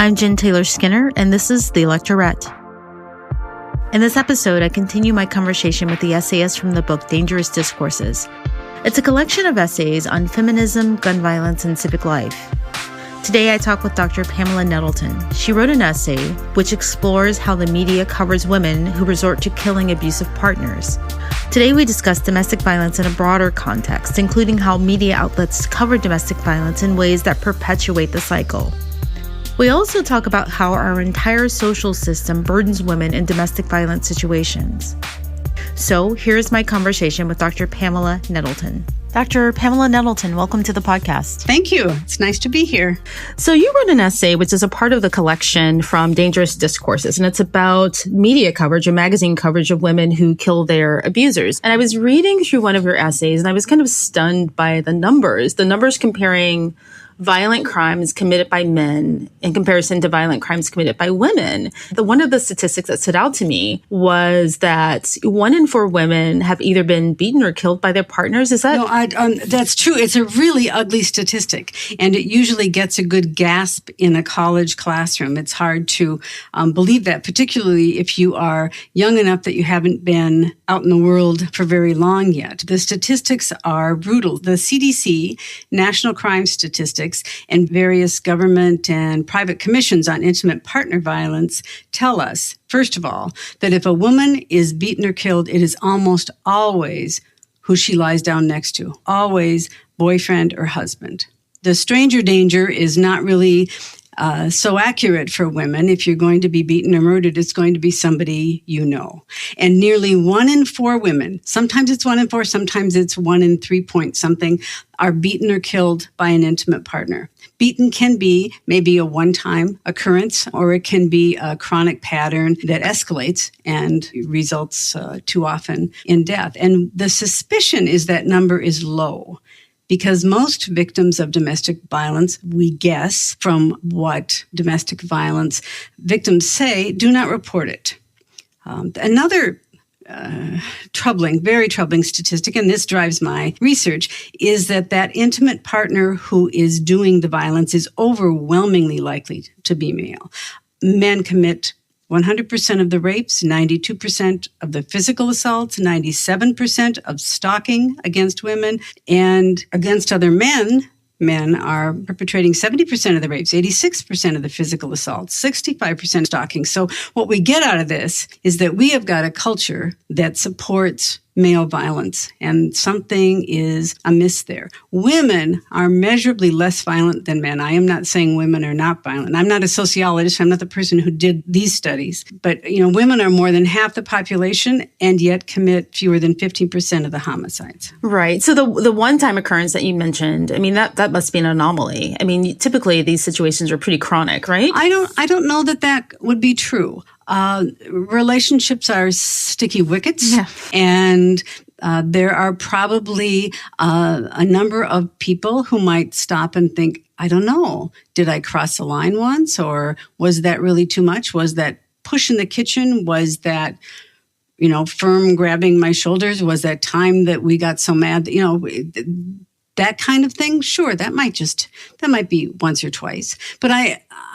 I'm Jen Taylor Skinner, and this is The Electorette. In this episode, I continue my conversation with the essayist from the book Discourses. It's a collection of essays on feminism, gun violence, and civic life. Today, I talk with Dr. Pamela Nettleton. She wrote an essay which explores how the media covers women who resort to killing abusive partners. Today, we discuss domestic violence in a broader context, including how media outlets cover domestic violence in ways that perpetuate the cycle. We also talk about how our entire social system burdens women in domestic violence situations. So here's my conversation with Dr. Pamela Nettleton. Dr. Pamela Nettleton, welcome to the podcast. Thank you. It's nice to be here. So you wrote an essay, which is a part of the collection from Discourses, and it's about media coverage and magazine coverage of women who kill their abusers. And I was reading through one of your essays, and I was kind of stunned by the numbers comparing violent crimes committed by men in comparison to violent crimes committed by women. One of the statistics that stood out to me was that 1 in 4 women have either been beaten or killed by their partners. Is that? No, that's true. It's a really ugly statistic, and it usually gets a good gasp in a college classroom. It's hard to believe that, particularly if you are young enough that you haven't been out in the world for very long yet. The statistics are brutal. The CDC, National Crime Statistics, and various government and private commissions on intimate partner violence tell us, first of all, that if a woman is beaten or killed, it is almost always who she lies down next to, always boyfriend or husband. The stranger danger is not really so accurate for women. If you're going to be beaten or murdered, it's going to be somebody you know. And nearly 1 in 4 women, sometimes it's 1 in 4, sometimes it's 1 in 3 point something, are beaten or killed by an intimate partner. Beaten can be maybe a one-time occurrence, or it can be a chronic pattern that escalates and results too often in death. And the suspicion is that number is low, because most victims of domestic violence, we guess from what domestic violence victims say, do not report it. Another very troubling statistic, and this drives my research, is that intimate partner who is doing the violence is overwhelmingly likely to be male. Men commit 100% of the rapes, 92% of the physical assaults, 97% of stalking against women, and against other men. Men are perpetrating 70% of the rapes, 86% of the physical assaults, 65% stalking. So what we get out of this is that we have got a culture that supports male violence, and something is amiss there. Women are measurably less violent than men. I am not saying women are not violent. I'm not a sociologist. I'm not the person who did these studies. But, women are more than half the population and yet commit fewer than 15% of the homicides. Right. So the one-time occurrence that you mentioned, that must be an anomaly. Typically these situations are pretty chronic, right? I don't know that would be true. Relationships are sticky wickets, yeah. And there are probably a number of people who might stop and think, I don't know, did I cross the line once, or was that really too much? Was that push in the kitchen? Was that, firm grabbing my shoulders? Was that time that we got so mad that, that kind of thing? Sure, that might be once or twice. But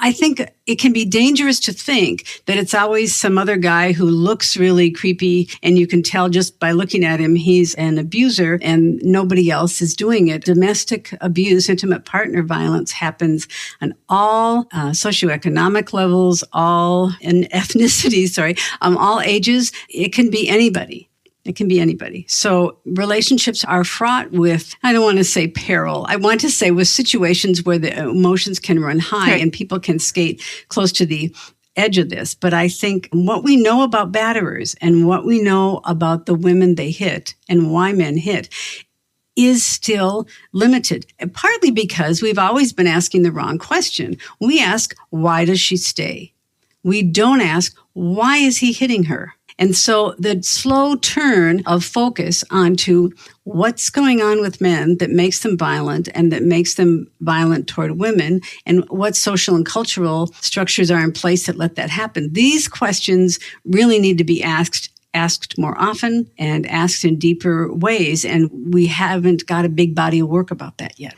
I think it can be dangerous to think that it's always some other guy who looks really creepy, and you can tell just by looking at him he's an abuser and nobody else is doing it. Domestic abuse, intimate partner violence happens on all socioeconomic levels, all ethnicities, all ages. It can be anybody. It can be anybody. So relationships are fraught with, I don't want to say peril. I want to say with situations where the emotions can run high, right, and people can skate close to the edge of this. But I think what we know about batterers and what we know about the women they hit and why men hit is still limited, and partly because we've always been asking the wrong question. We ask, why does she stay? We don't ask, why is he hitting her? And so the slow turn of focus onto what's going on with men that makes them violent and that makes them violent toward women, and what social and cultural structures are in place that let that happen. These questions really need to be asked asked more often and asked in deeper ways. And we haven't got a big body of work about that yet.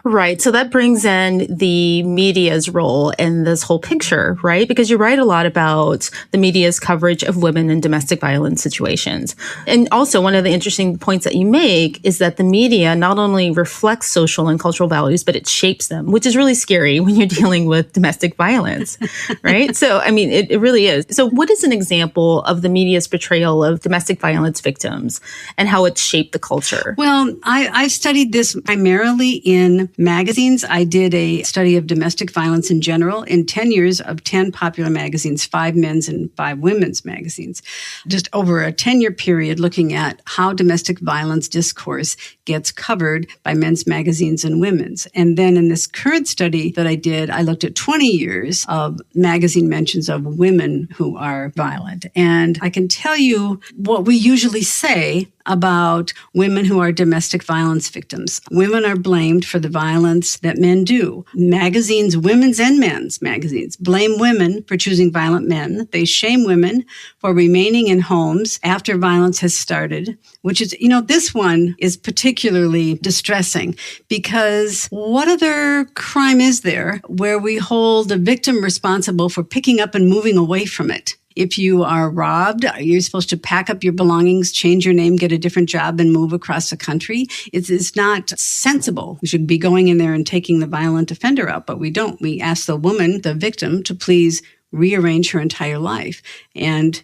Right. So that brings in the media's role in this whole picture, right? Because you write a lot about the media's coverage of women in domestic violence situations. And also one of the interesting points that you make is that the media not only reflects social and cultural values, but it shapes them, which is really scary when you're dealing with domestic violence, right? So, I mean, it really is. So what is an example of the media's portrayal of domestic violence victims and how it shaped the culture? Well, I studied this primarily in magazines. I did a study of domestic violence in general in 10 years of 10 popular magazines, 5 men's and 5 women's magazines, just over a 10-year period looking at how domestic violence discourse gets covered by men's magazines and women's. And then in this current study that I did, I looked at 20 years of magazine mentions of women who are violent. And I can tell you what we usually say about women who are domestic violence victims. Women are blamed for the violence that men do. Magazines, women's and men's magazines, blame women for choosing violent men. They shame women for remaining in homes after violence has started, which is, this one is particularly distressing because what other crime is there where we hold the victim responsible for picking up and moving away from it? If you are robbed, you're supposed to pack up your belongings, change your name, get a different job, and move across the country. It's not sensible. We should be going in there and taking the violent offender out, but we don't. We ask the woman, the victim, to please rearrange her entire life. And,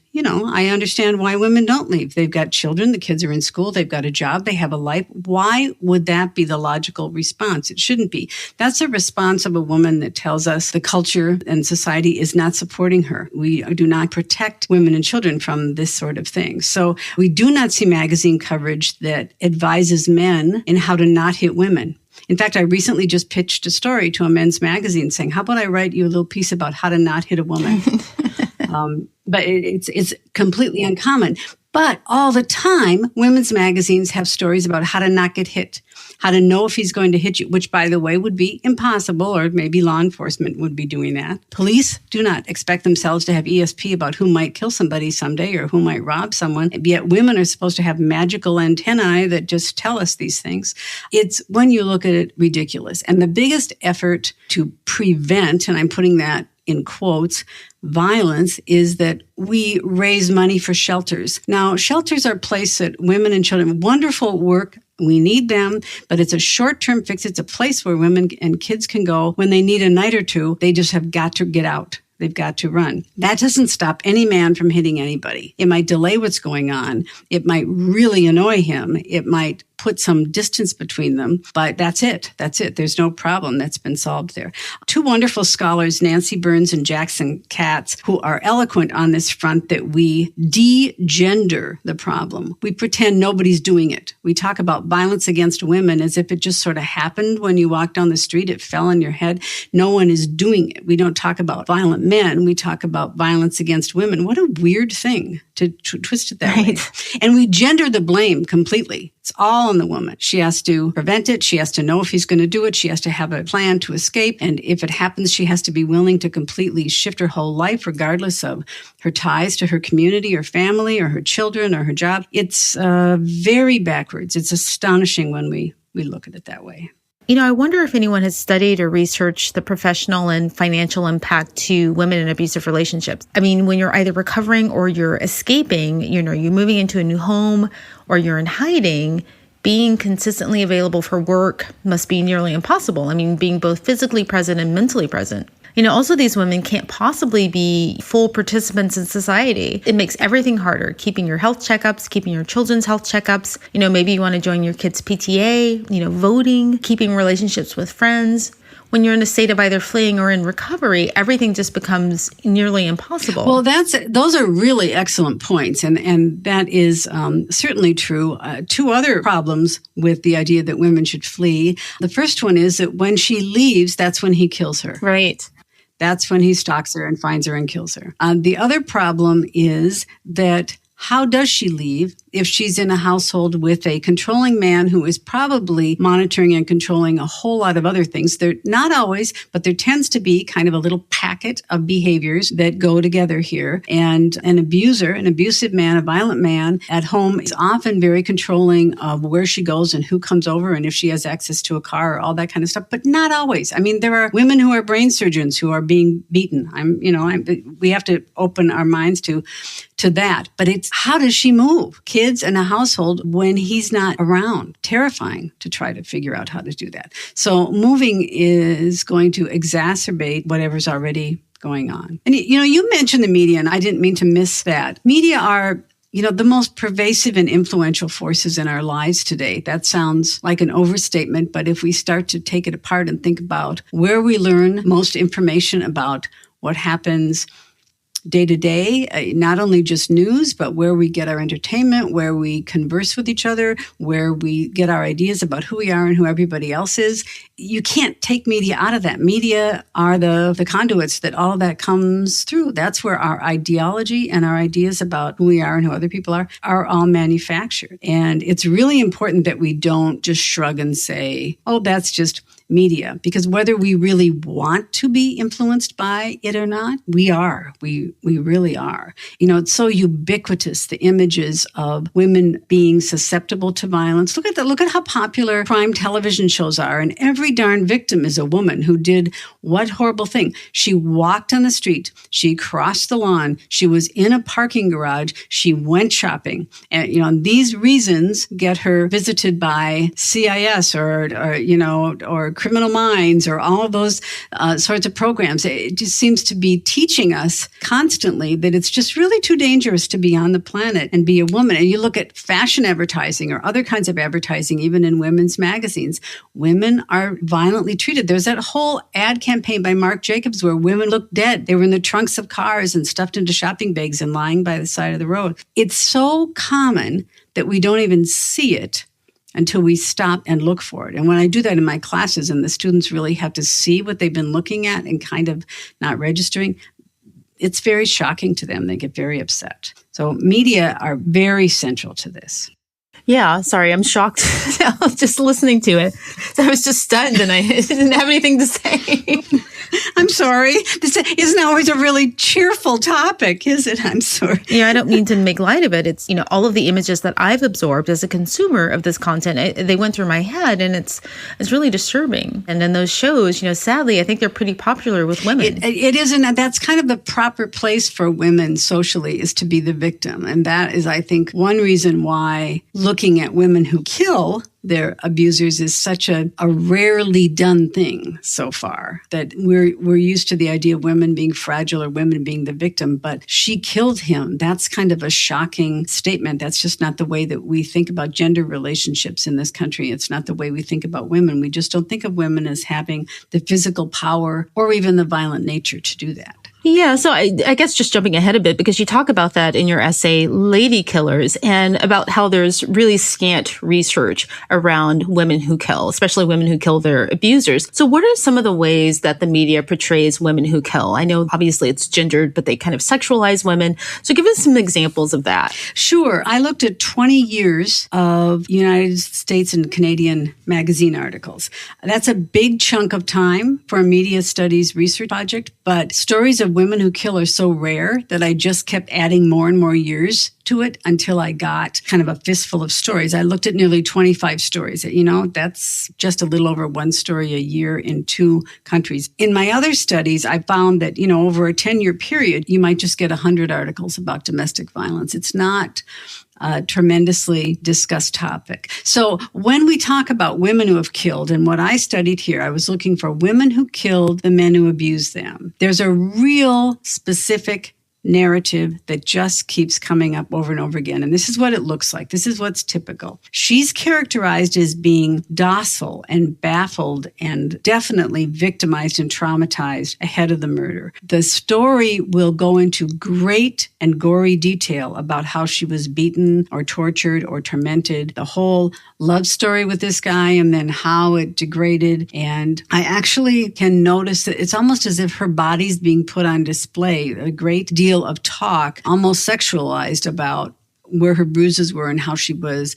I understand why women don't leave. They've got children, the kids are in school, they've got a job, they have a life. Why would that be the logical response? It shouldn't be. That's a response of a woman that tells us the culture and society is not supporting her. We do not protect women and children from this sort of thing. So we do not see magazine coverage that advises men in how to not hit women. In fact, I recently just pitched a story to a men's magazine saying, how about I write you a little piece about how to not hit a woman? But it's completely uncommon. But all the time, women's magazines have stories about how to not get hit, how to know if he's going to hit you, which, by the way, would be impossible, or maybe law enforcement would be doing that. Police do not expect themselves to have ESP about who might kill somebody someday or who might rob someone, yet women are supposed to have magical antennae that just tell us these things. It's, when you look at it, ridiculous. And the biggest effort to prevent, and I'm putting that in quotes, violence is that we raise money for shelters. Now, shelters are places that women and children, wonderful work, we need them, but it's a short-term fix. It's a place where women and kids can go when they need a night or two. They just have got to get out. They've got to run. That doesn't stop any man from hitting anybody. It might delay what's going on. It might really annoy him. It might put some distance between them, but that's it. That's it. There's no problem that's been solved there. 2 wonderful scholars, Nancy Burns and Jackson Katz, who are eloquent on this front that we de-gender the problem. We pretend nobody's doing it. We talk about violence against women as if it just sort of happened when you walked down the street, it fell on your head. No one is doing it. We don't talk about violent men. We talk about violence against women. What a weird thing to twist it that way. And we gender the blame completely. It's all on the woman. She has to prevent it. She has to know if he's going to do it. She has to have a plan to escape. And if it happens, she has to be willing to completely shift her whole life, regardless of her ties to her community or family or her children or her job. It's very backwards. It's astonishing when we look at it that way. I wonder if anyone has studied or researched the professional and financial impact to women in abusive relationships. I mean, when you're either recovering or you're escaping, you're moving into a new home or you're in hiding, being consistently available for work must be nearly impossible. I mean, being both physically present and mentally present. Also these women can't possibly be full participants in society. It makes everything harder, keeping your health checkups, keeping your children's health checkups. Maybe you want to join your kids' PTA, voting, keeping relationships with friends. When you're in a state of either fleeing or in recovery, everything just becomes nearly impossible. Well, those are really excellent points. And that is certainly true. 2 other problems with the idea that women should flee. The first one is that when she leaves, that's when he kills her. Right. That's when he stalks her and finds her and kills her. The other problem is that how does she leave if she's in a household with a controlling man who is probably monitoring and controlling a whole lot of other things? They're not always, but there tends to be kind of a little packet of behaviors that go together here. And an abuser, an abusive man, a violent man at home is often very controlling of where she goes and who comes over and if she has access to a car or all that kind of stuff, but not always. I mean, there are women who are brain surgeons who are being beaten. We have to open our minds to that. But it's how does she move kids in a household when he's not around? Terrifying to try to figure out how to do that. So moving is going to exacerbate whatever's already going on. And you mentioned the media, and I didn't mean to miss that. Media are the most pervasive and influential forces in our lives today. That sounds like an overstatement, but if we start to take it apart and think about where we learn most information about what happens day to day, not only just news, but where we get our entertainment, where we converse with each other, where we get our ideas about who we are and who everybody else is. You can't take media out of that. Media are the conduits that all of that comes through. That's where our ideology and our ideas about who we are and who other people are all manufactured. And it's really important that we don't just shrug and say, oh, that's just media, because whether we really want to be influenced by it or not, we are. We really are. It's so ubiquitous, the images of women being susceptible to violence. Look at how popular crime television shows are, and every darn victim is a woman who did what horrible thing. She walked on the street, she crossed the lawn, she was in a parking garage, she went shopping. And these reasons get her visited by CIS or Criminal Minds or all of those sorts of programs. It just seems to be teaching us constantly that it's just really too dangerous to be on the planet and be a woman. And you look at fashion advertising or other kinds of advertising, even in women's magazines, women are violently treated. There's that whole ad campaign by Marc Jacobs where women looked dead. They were in the trunks of cars and stuffed into shopping bags and lying by the side of the road. It's so common that we don't even see it until we stop and look for it. And when I do that in my classes and the students really have to see what they've been looking at and kind of not registering, it's very shocking to them. They get very upset. So media are very central to this. Yeah, sorry, I'm shocked just listening to it. I was just stunned and I didn't have anything to say. I'm sorry. This isn't always a really cheerful topic, is it? I'm sorry. I don't mean to make light of it. It's, all of the images that I've absorbed as a consumer of this content, they went through my head and it's really disturbing. And then those shows, sadly, I think they're pretty popular with women. It isn't. That's kind of the proper place for women socially, is to be the victim. And that is, I think, one reason why looking at women who kill their abusers is such a rarely done thing so far, that we're used to the idea of women being fragile or women being the victim, but she killed him. That's kind of a shocking statement. That's just not the way that we think about gender relationships in this country. It's not the way we think about women. We just don't think of women as having the physical power or even the violent nature to do that. Yeah, so I guess just jumping ahead a bit, because you talk about that in your essay, Lady Killers, and about how there's really scant research around women who kill, especially women who kill their abusers. So what are some of the ways that the media portrays women who kill? I know obviously it's gendered, but they kind of sexualize women. So give us some examples of that. Sure. I looked at 20 years of United States and Canadian magazine articles. That's a big chunk of time for a media studies research project, but stories of women who kill are so rare that I just kept adding more and more years to it until I got kind of a fistful of stories. I looked at nearly 25 stories. That's just a little over one story a year in 2 countries. In my other studies, I found that, over a 10-year period, you might just get 100 articles about domestic violence. It's not a tremendously discussed topic. So when we talk about women who have killed, and what I studied here, I was looking for women who killed the men who abused them. There's a real specific narrative that just keeps coming up over and over again. And this is what it looks like. This is what's typical. She's characterized as being docile and baffled and definitely victimized and traumatized ahead of the murder. The story will go into great and gory detail about how she was beaten or tortured or tormented, the whole love story with this guy, and then how it degraded. And I actually can notice that it's almost as if her body's being put on display. A great deal of talk, almost sexualized, about where her bruises were and how she was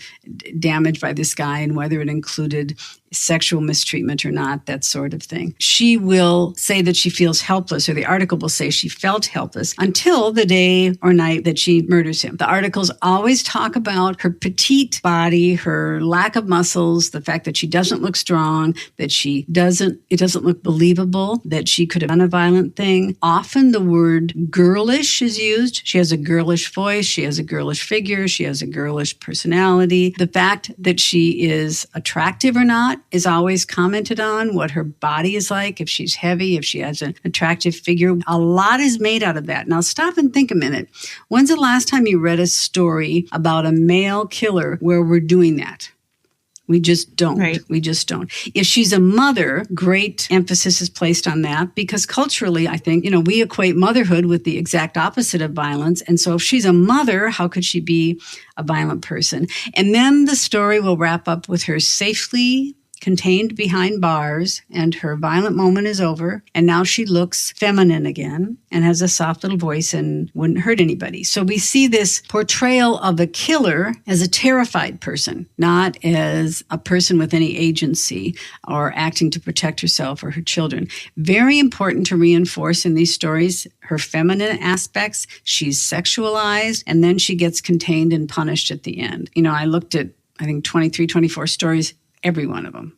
damaged by this guy and whether it included sexual mistreatment or not, that sort of thing. She will say that she feels helpless, or the article will say she felt helpless until the day or night that she murders him. The articles always talk about her petite body, her lack of muscles, the fact that she doesn't look strong, that it doesn't look believable, that she could have done a violent thing. Often the word girlish is used. She has a girlish voice. She has a girlish figure. She has a girlish personality. The fact that she is attractive or not is always commented on, what her body is like, if she's heavy, if she has an attractive figure. A lot is made out of that. Now stop and think a minute. When's the last time you read a story about a male killer where we're doing that? We just don't. Right. We just don't. If she's a mother, great emphasis is placed on that because culturally, I think, we equate motherhood with the exact opposite of violence. And so if she's a mother, how could she be a violent person? And then the story will wrap up with her safely contained behind bars, and her violent moment is over, and now she looks feminine again and has a soft little voice and wouldn't hurt anybody. So we see this portrayal of a killer as a terrified person, not as a person with any agency or acting to protect herself or her children. Very important to reinforce in these stories her feminine aspects. She's sexualized, and then she gets contained and punished at the end. I looked at, I think, 23, 24 stories. Every one of them,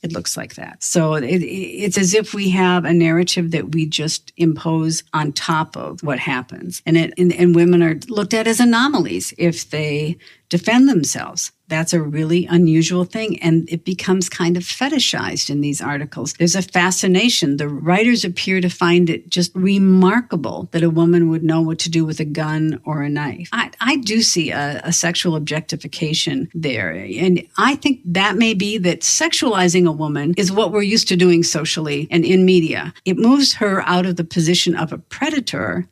it looks like that. So it's as if we have a narrative that we just impose on top of what happens. And women are looked at as anomalies if they defend themselves. That's a really unusual thing, and it becomes kind of fetishized in these articles. There's a fascination. The writers appear to find it just remarkable that a woman would know what to do with a gun or a knife. I do see a sexual objectification there, and I think that may be that sexualizing a woman is what we're used to doing socially and in media. It moves her out of the position of a predator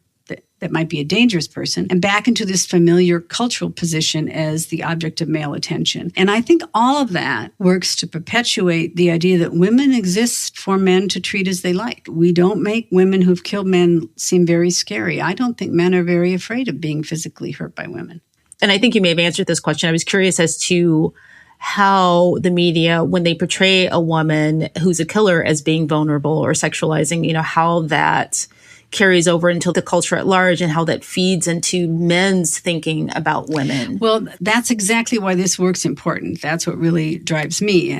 that might be a dangerous person, and back into this familiar cultural position as the object of male attention. And I think all of that works to perpetuate the idea that women exist for men to treat as they like. We don't make women who've killed men seem very scary. I don't think men are very afraid of being physically hurt by women. And I think you may have answered this question. I was curious as to how the media, when they portray a woman who's a killer as being vulnerable or sexualizing, how that carries over into the culture at large and how that feeds into men's thinking about women. Well, that's exactly why this work's important. That's what really drives me.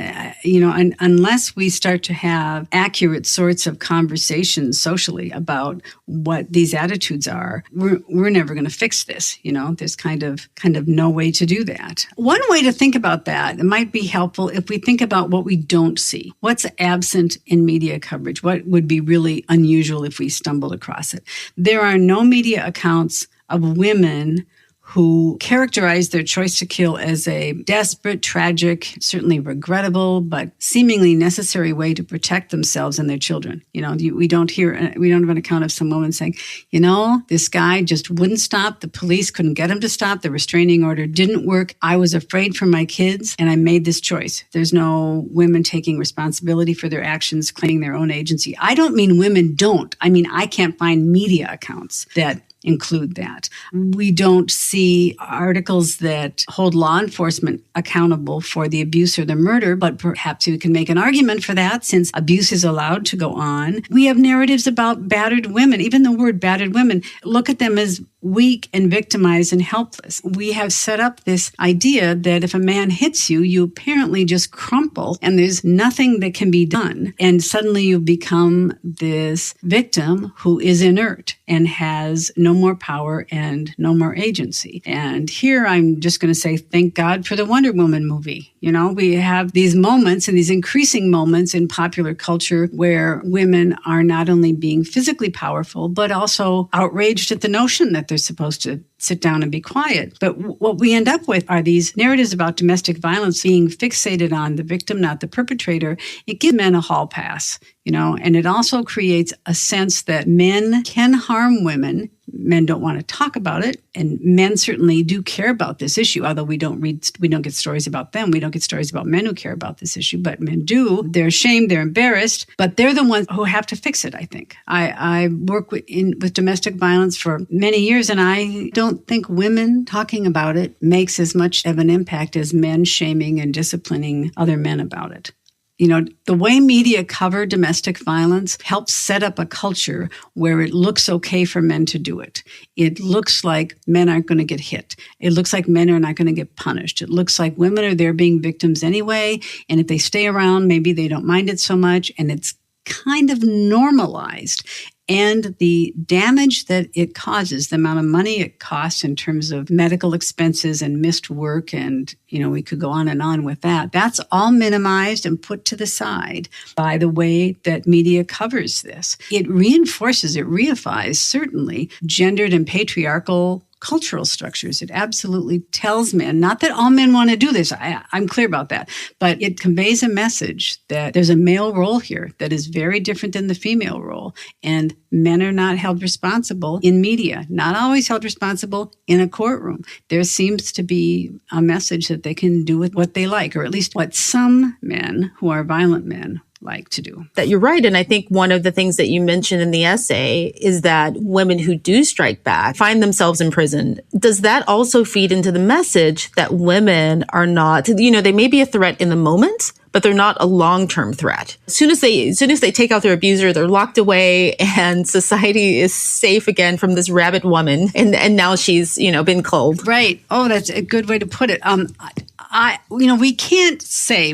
Unless we start to have accurate sorts of conversations socially about what these attitudes are, we're never going to fix this. There's kind of no way to do that. One way to think about that, it might be helpful if we think about what we don't see. What's absent in media coverage? What would be really unusual if we stumbled across it? There are no media accounts of women who characterize their choice to kill as a desperate, tragic, certainly regrettable, but seemingly necessary way to protect themselves and their children. We don't have an account of some woman saying, this guy just wouldn't stop. The police couldn't get him to stop. The restraining order didn't work. I was afraid for my kids and I made this choice. There's no women taking responsibility for their actions, claiming their own agency. I don't mean women don't. I mean, I can't find media accounts that include that. We don't see articles that hold law enforcement accountable for the abuse or the murder, but perhaps we can make an argument for that since abuse is allowed to go on. We have narratives about battered women. Even the word battered women, look at them as weak and victimized and helpless. We have set up this idea that if a man hits you, you apparently just crumple and there's nothing that can be done. And suddenly you become this victim who is inert and has no more power and no more agency. And here I'm just going to say, thank God for the Wonder Woman movie. We have these moments and these increasing moments in popular culture where women are not only being physically powerful, but also outraged at the notion that they're supposed to sit down and be quiet. But what we end up with are these narratives about domestic violence being fixated on the victim, not the perpetrator. It gives men a hall pass, and it also creates a sense that men can harm women. Men don't want to talk about it, and men certainly do care about this issue, although we don't get stories about them. We don't get stories about men who care about this issue, but men do. They're ashamed, they're embarrassed, but they're the ones who have to fix it, I think. I work with domestic violence for many years, and I don't don't think women talking about it makes as much of an impact as men shaming and disciplining other men about it. The way media cover domestic violence helps set up a culture where it looks okay for men to do it. It looks like men aren't going to get hit. It looks like men are not going to get punished. It looks like women are there being victims anyway. And if they stay around, maybe they don't mind it so much. And it's kind of normalized. And the damage that it causes, the amount of money it costs in terms of medical expenses and missed work, and, we could go on with that. That's all minimized and put to the side by the way that media covers this. It reifies, certainly, gendered and patriarchal cultural structures. It absolutely tells men, not that all men want to do this, I'm clear about that, but it conveys a message that there's a male role here that is very different than the female role, and men are not held responsible in media, not always held responsible in a courtroom. There seems to be a message that they can do with what they like, or at least what some men who are violent men like to do. That you're right. And I think one of the things that you mentioned in the essay is that women who do strike back find themselves in prison. Does that also feed into the message that women are not, they may be a threat in the moment, but they're not a long-term threat? As soon as they take out their abuser, they're locked away and society is safe again from this rabid woman. And now she's, been culled. Right. Oh, that's a good way to put it.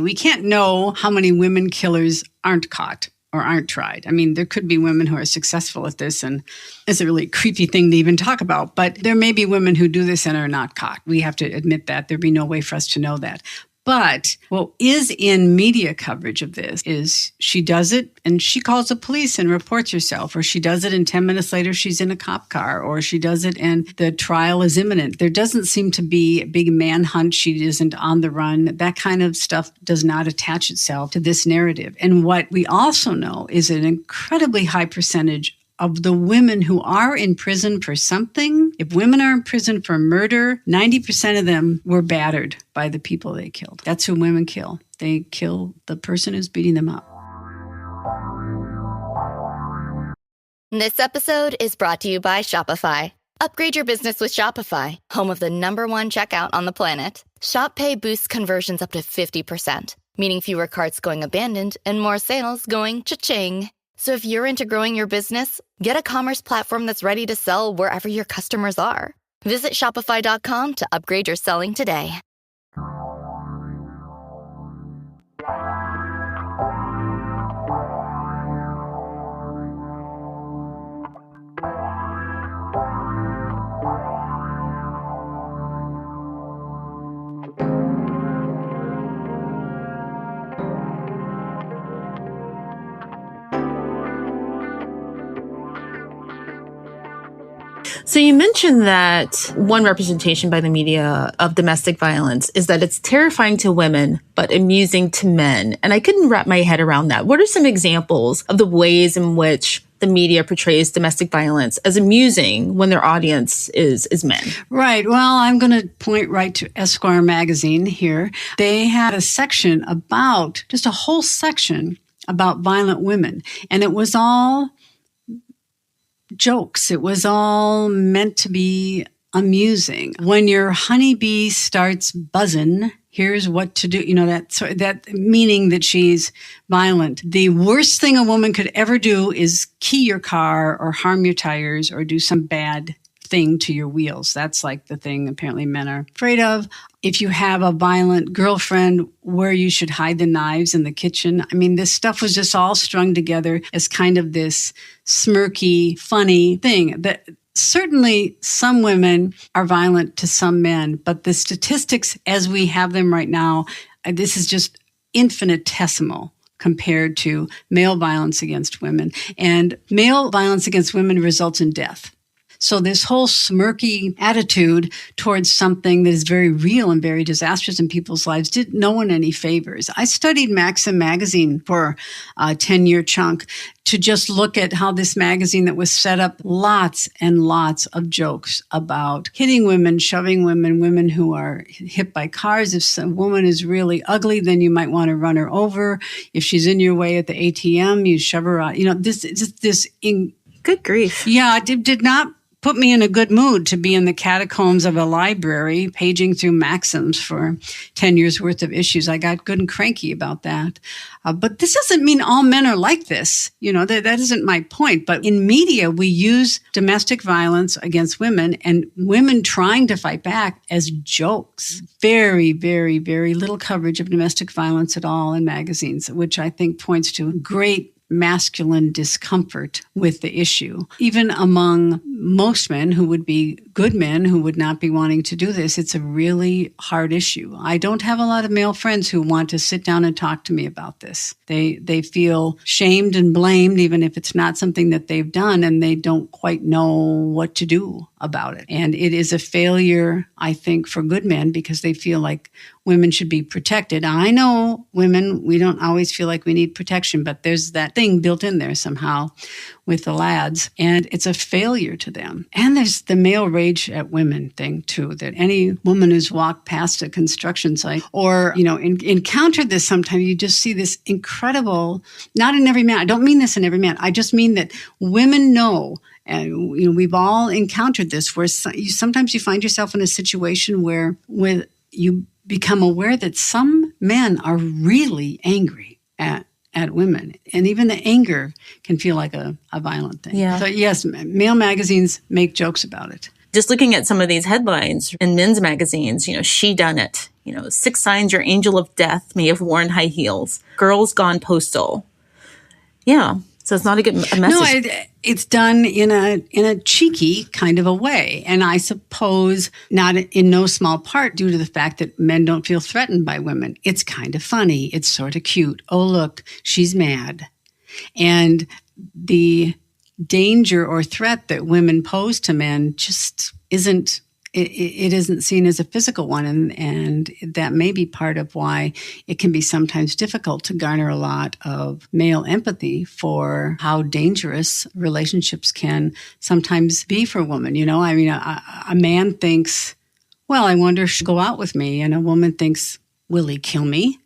We can't know how many women killers aren't caught or aren't tried. I mean, there could be women who are successful at this, and it's a really creepy thing to even talk about. But there may be women who do this and are not caught. We have to admit that. There'd be no way for us to know that. But what is in media coverage of this is she does it and she calls the police and reports herself, or she does it and 10 minutes later she's in a cop car, or she does it and the trial is imminent. There doesn't seem to be a big manhunt. She isn't on the run. That kind of stuff does not attach itself to this narrative. And what we also know is an incredibly high percentage of the women who are in prison for something. If women are in prison for murder, 90% of them were battered by the people they killed. That's who women kill. They kill the person who's beating them up. This episode is brought to you by Shopify. Upgrade your business with Shopify, home of the #1 checkout on the planet. Shop Pay boosts conversions up to 50%, meaning fewer carts going abandoned and more sales going cha-ching. So if you're into growing your business, get a commerce platform that's ready to sell wherever your customers are. Visit Shopify.com to upgrade your selling today. So you mentioned that one representation by the media of domestic violence is that it's terrifying to women, but amusing to men. And I couldn't wrap my head around that. What are some examples of the ways in which the media portrays domestic violence as amusing when their audience is men? Right. Well, I'm going to point right to Esquire magazine here. They had a section about, just a whole section about violent women. And it was all jokes. It was all meant to be amusing. When your honeybee starts buzzing, here's what to do. That meaning that she's violent. The worst thing a woman could ever do is key your car or harm your tires or do some bad thing to your wheels. That's like the thing apparently men are afraid of. If you have a violent girlfriend, where you should hide the knives in the kitchen. I mean, this stuff was just all strung together as kind of this smirky, funny thing. That certainly some women are violent to some men, but the statistics as we have them right now, this is just infinitesimal compared to male violence against women. And male violence against women results in death. So this whole smirky attitude towards something that is very real and very disastrous in people's lives did no one any favors. I studied Maxim magazine for a 10-year chunk to just look at how this magazine that was set up lots and lots of jokes about hitting women, shoving women, women who are hit by cars. If some woman is really ugly, then you might want to run her over. If she's in your way at the ATM, you shove her out. Good grief. Yeah, it did not put me in a good mood to be in the catacombs of a library, paging through maxims for 10 years worth of issues. I got good and cranky about that. But this doesn't mean all men are like this. That isn't my point. But in media, we use domestic violence against women and women trying to fight back as jokes. Very, very, very little coverage of domestic violence at all in magazines, which I think points to great masculine discomfort with the issue. Even among most men who would be good men who would not be wanting to do this, it's a really hard issue. I don't have a lot of male friends who want to sit down and talk to me about this. They feel shamed and blamed, even if it's not something that they've done, and they don't quite know what to do about it. And it is a failure, I think, for good men because they feel like women should be protected. I know women, we don't always feel like we need protection, but there's that thing built in there somehow with the lads, and it's a failure to them. And there's the male rage at women thing too, that any woman who's walked past a construction site or, encountered this sometime, you just see this incredible, not in every man, I don't mean this in every man, I just mean that women know. And we've all encountered this, where sometimes you find yourself in a situation where you become aware that some men are really angry at women. And even the anger can feel like a violent thing. Yeah. So yes, male magazines make jokes about it. Just looking at some of these headlines in men's magazines, she done it. 6 signs your angel of death may have worn high heels. Girls gone postal. Yeah. So it's not a good message. No, it's done in a cheeky kind of a way. And I suppose not in no small part due to the fact that men don't feel threatened by women. It's kind of funny. It's sort of cute. Oh, look, she's mad. And the danger or threat that women pose to men just isn't seen as a physical one. And that may be part of why it can be sometimes difficult to garner a lot of male empathy for how dangerous relationships can sometimes be for a woman. A man thinks, well, I wonder if she'll go out with me. And a woman thinks, will he kill me?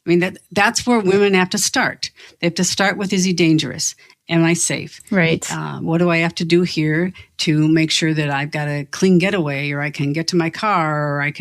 I mean, that's where women have to start. They have to start with, is he dangerous? Am I safe? Right. What do I have to do here to make sure that I've got a clean getaway, or I can get to my car, or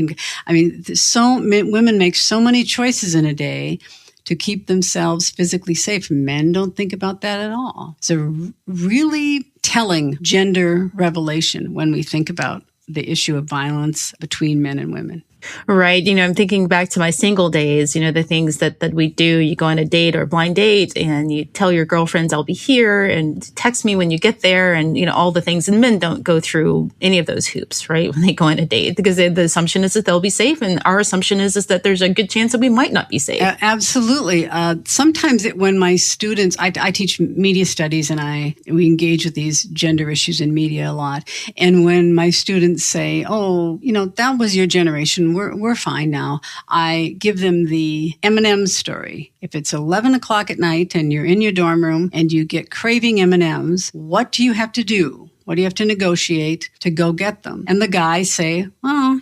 women make so many choices in a day to keep themselves physically safe. Men don't think about that at all. It's a really telling gender revelation when we think about the issue of violence between men and women. Right. I'm thinking back to my single days, the things that we do. You go on a date or a blind date and you tell your girlfriends, I'll be here, and text me when you get there, and, all the things. And men don't go through any of those hoops, right, when they go on a date, because the assumption is that they'll be safe. And our assumption is that there's a good chance that we might not be safe. Absolutely. Sometimes when my students, I teach media studies, and we engage with these gender issues in media a lot. And when my students say, oh, that was your generation, we're fine now, I give them the M&M's story. If it's 11 o'clock at night and you're in your dorm room and you get craving M&M's, what do you have to do? What do you have to negotiate to go get them? And the guys say, well,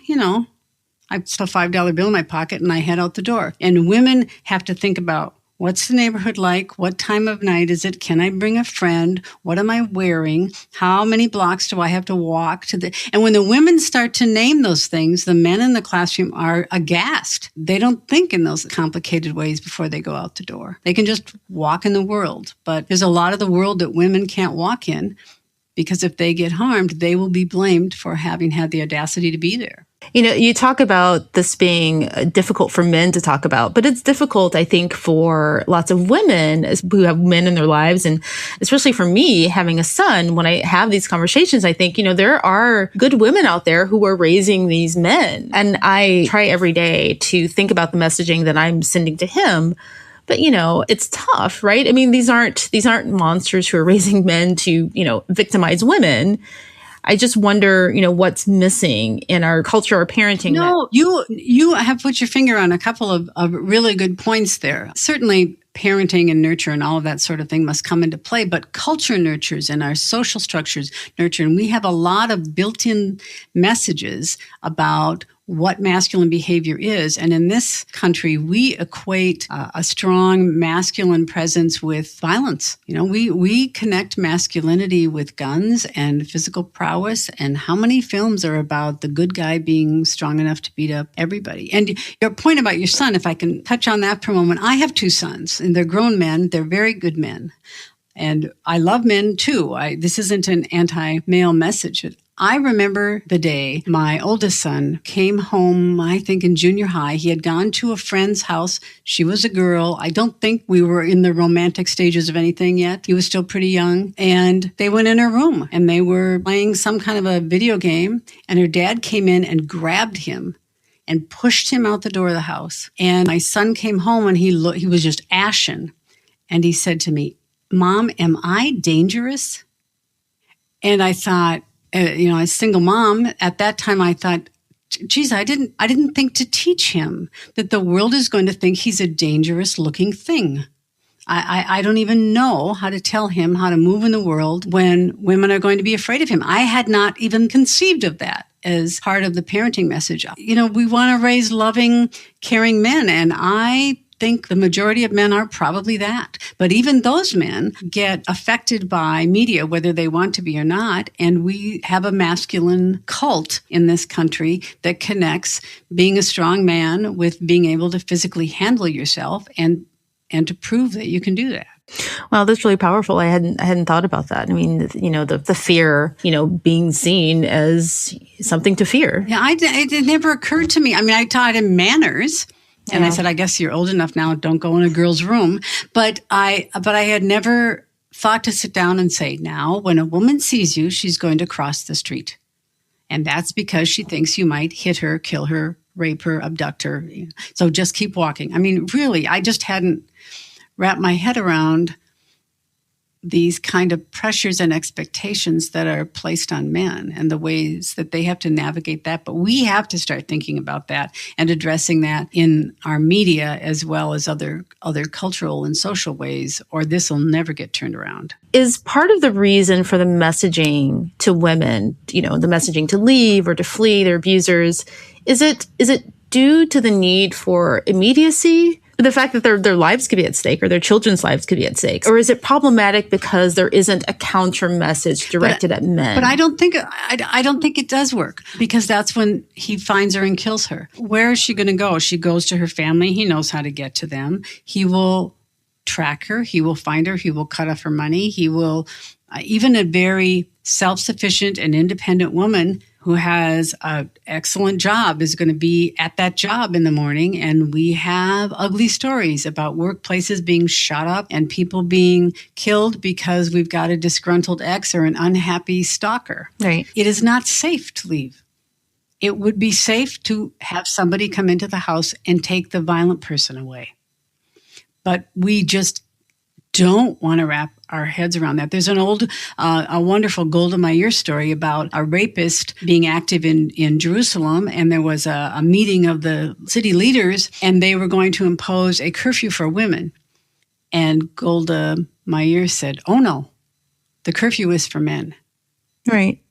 I put a $5 bill in my pocket and I head out the door. And women have to think about, what's the neighborhood like? What time of night is it? Can I bring a friend? What am I wearing? How many blocks do I have to walk to And when the women start to name those things, the men in the classroom are aghast. They don't think in those complicated ways before they go out the door. They can just walk in the world. But there's a lot of the world that women can't walk in, because if they get harmed, they will be blamed for having had the audacity to be there. You talk about this being difficult for men to talk about, but it's difficult, I think, for lots of women who have men in their lives. And especially for me, having a son, when I have these conversations, I think, there are good women out there who are raising these men. And I try every day to think about the messaging that I'm sending to him. But, it's tough, right? I mean, these aren't monsters who are raising men to, victimize women. I just wonder, what's missing in our culture or parenting. No, you have put your finger on a couple of really good points there. Certainly, parenting and nurture and all of that sort of thing must come into play, but culture nurtures and our social structures nurture. And we have a lot of built-in messages about what masculine behavior is. And in this country, we equate a strong masculine presence with violence. We connect masculinity with guns and physical prowess. And how many films are about the good guy being strong enough to beat up everybody? And your point about your son, if I can touch on that for a moment, I have 2 sons, and they're grown men. They're very good men. And I love men too. This isn't an anti-male message. I remember the day my oldest son came home, I think in junior high. He had gone to a friend's house. She was a girl. I don't think we were in the romantic stages of anything yet. He was still pretty young. And they went in her room and they were playing some kind of a video game. And her dad came in and grabbed him and pushed him out the door of the house. And my son came home and he was just ashen. And he said to me, "Mom, am I dangerous?" And I thought, as a single mom, at that time I thought, geez, I didn't think to teach him that the world is going to think he's a dangerous looking thing. I don't even know how to tell him how to move in the world when women are going to be afraid of him. I had not even conceived of that as part of the parenting message. We want to raise loving, caring men, and I think the majority of men are probably that. But even those men get affected by media, whether they want to be or not. And we have a masculine cult in this country that connects being a strong man with being able to physically handle yourself and to prove that you can do that. Wow, that's really powerful. I hadn't thought about that. I mean, the fear, being seen as something to fear. Yeah, it never occurred to me. I mean, I taught him manners. And I said, I guess you're old enough now, don't go in a girl's room. But I had never thought to sit down and say, now, when a woman sees you, she's going to cross the street. And that's because she thinks you might hit her, kill her, rape her, abduct her. So just keep walking. I mean, really, I just hadn't wrapped my head around these kind of pressures and expectations that are placed on men and the ways that they have to navigate that. But we have to start thinking about that and addressing that in our media as well as other cultural and social ways, or this will never get turned around. Is part of the reason for the messaging to women, the messaging to leave or to flee their abusers, is it due to the need for immediacy? The fact that their lives could be at stake or their children's lives could be at stake? Or is it problematic because there isn't a counter message directed at men? But I don't think it does work, because that's when he finds her and kills her. Where is she going to go? She goes to her family. He knows how to get to them. He will track her. He will find her. He will cut off her money. He will, even a very self-sufficient and independent woman who has an excellent job is going to be at that job in the morning. And we have ugly stories about workplaces being shot up and people being killed because we've got a disgruntled ex or an unhappy stalker. Right. It is not safe to leave. It would be safe to have somebody come into the house and take the violent person away. But we just don't want to wrap our heads around that. There's an old, a wonderful Golda Meir story about a rapist being active in Jerusalem, and there was a meeting of the city leaders, and they were going to impose a curfew for women. And Golda Meir said, "Oh no, the curfew is for men." Right.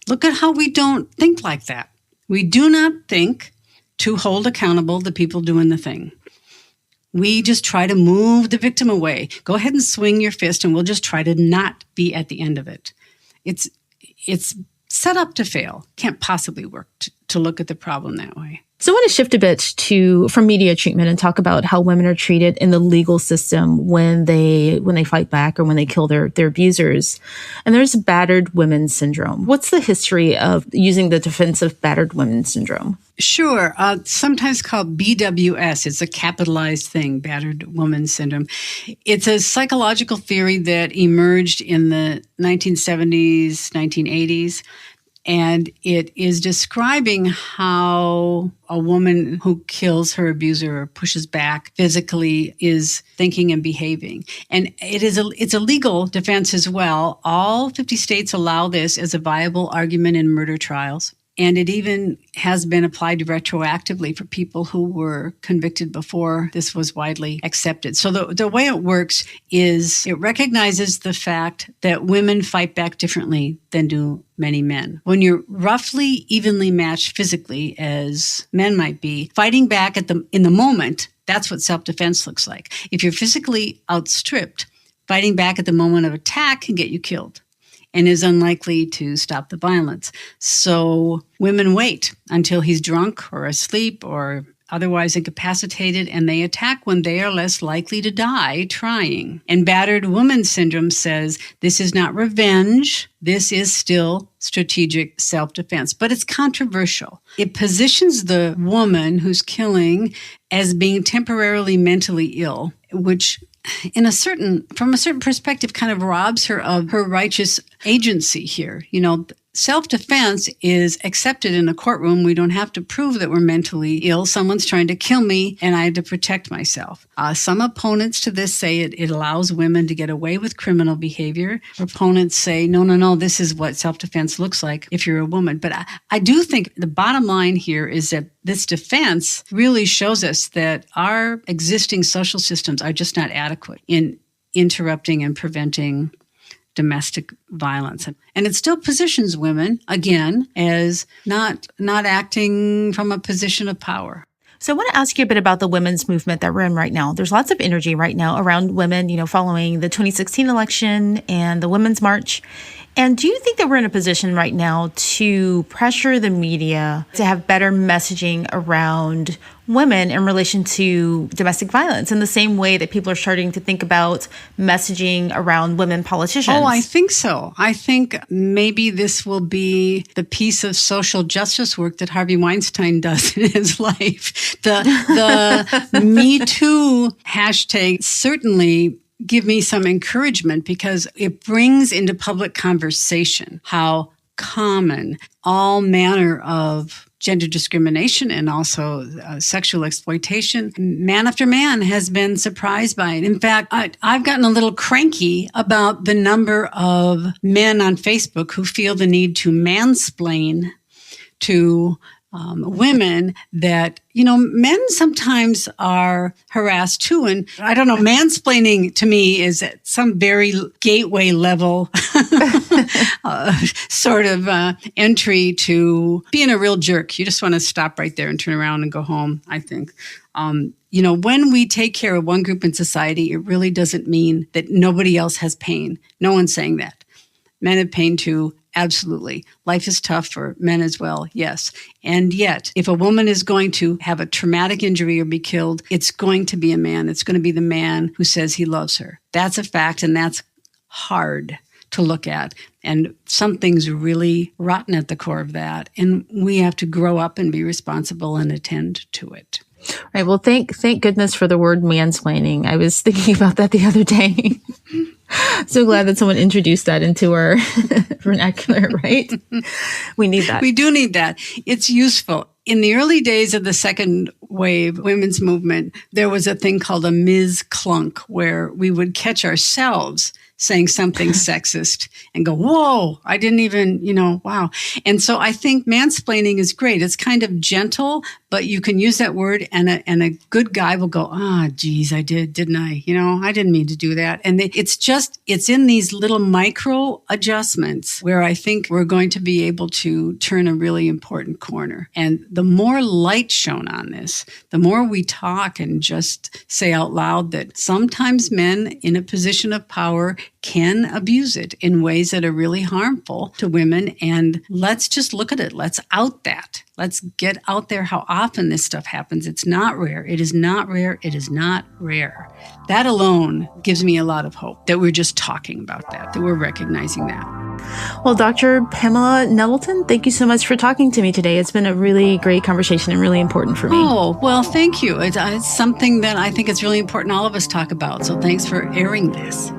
Look at how we don't think like that. We do not think to hold accountable the people doing the thing. We just try to move the victim away. Go ahead and swing your fist, and we'll just try to not be at the end of it. It's set up to fail. Can't possibly work to look at the problem that way. So I want to shift a bit from media treatment and talk about how women are treated in the legal system when they fight back or when they kill their abusers. And there's battered women syndrome. What's the history of using the defense of battered women syndrome? Sure. Sometimes called BWS. It's a capitalized thing, battered woman syndrome. It's a psychological theory that emerged in the 1970s, 1980s. And it is describing how a woman who kills her abuser or pushes back physically is thinking and behaving. And it's a legal defense as well. All 50 states allow this as a viable argument in murder trials. And it even has been applied retroactively for people who were convicted before this was widely accepted. So the way it works is it recognizes the fact that women fight back differently than do many men. When you're roughly evenly matched physically, as men might be, fighting back in the moment, that's what self-defense looks like. If you're physically outstripped, fighting back at the moment of attack can get you killed and is unlikely to stop the violence. So women wait until he's drunk or asleep or otherwise incapacitated, and they attack when they are less likely to die trying. And battered woman syndrome says this is not revenge. This is still strategic self-defense. But it's controversial. It positions the woman who's killing as being temporarily mentally ill, which from a certain perspective, kind of robs her of her righteous agency here. Self-defense is accepted in a courtroom. We don't have to prove that we're mentally ill. Someone's trying to kill me, and I have to protect myself. Some opponents to this say it allows women to get away with criminal behavior. Opponents say, no, this is what self-defense looks like if you're a woman. But I do think the bottom line here is that this defense really shows us that our existing social systems are just not adequate in interrupting and preventing domestic violence. And it still positions women, again, as not acting from a position of power. So I want to ask you a bit about the women's movement that we're in right now. There's lots of energy right now around women, following the 2016 election and the Women's March. And do you think that we're in a position right now to pressure the media to have better messaging around women in relation to domestic violence in the same way that people are starting to think about messaging around women politicians? Oh, I think so. I think maybe this will be the piece of social justice work that Harvey Weinstein does in his life. The Me Too hashtag certainly give me some encouragement because it brings into public conversation how common all manner of gender discrimination and also sexual exploitation, man after man has been surprised by it. In fact, I've gotten a little cranky about the number of men on Facebook who feel the need to mansplain to women that, men sometimes are harassed too. And I don't know, mansplaining to me is at some very gateway level sort of entry to being a real jerk. You just want to stop right there and turn around and go home, I think. When we take care of one group in society, it really doesn't mean that nobody else has pain. No one's saying that. Men have pain too. Absolutely. Life is tough for men as well, yes. And yet, if a woman is going to have a traumatic injury or be killed, it's going to be a man. It's going to be the man who says he loves her. That's a fact, and that's hard to look at. And something's really rotten at the core of that. And we have to grow up and be responsible and attend to it. Right. Well, thank goodness for the word mansplaining. I was thinking about that the other day. So glad that someone introduced that into our vernacular, right? We need that. We do need that. It's useful. In the early days of the second wave women's movement, there was a thing called a Ms. Clunk, where we would catch ourselves saying something sexist and go, whoa, I didn't even, wow. And so I think mansplaining is great. It's kind of gentle, but you can use that word and a good guy will go, geez, I did, didn't I? I didn't mean to do that. And it's in these little micro adjustments where I think we're going to be able to turn a really important corner. And the more light shown on this, the more we talk and just say out loud that sometimes men in a position of power can abuse it in ways that are really harmful to women. And let's just look at it. Let's out that. Let's get out there how often this stuff happens. It's not rare. It is not rare. It is not rare. That alone gives me a lot of hope that we're just talking about that we're recognizing that. Well, Dr. Pamela Nettleton, thank you so much for talking to me today. It's been a really great conversation and really important for me. Oh, well, thank you. It's something that I think it's really important all of us talk about. So thanks for airing this.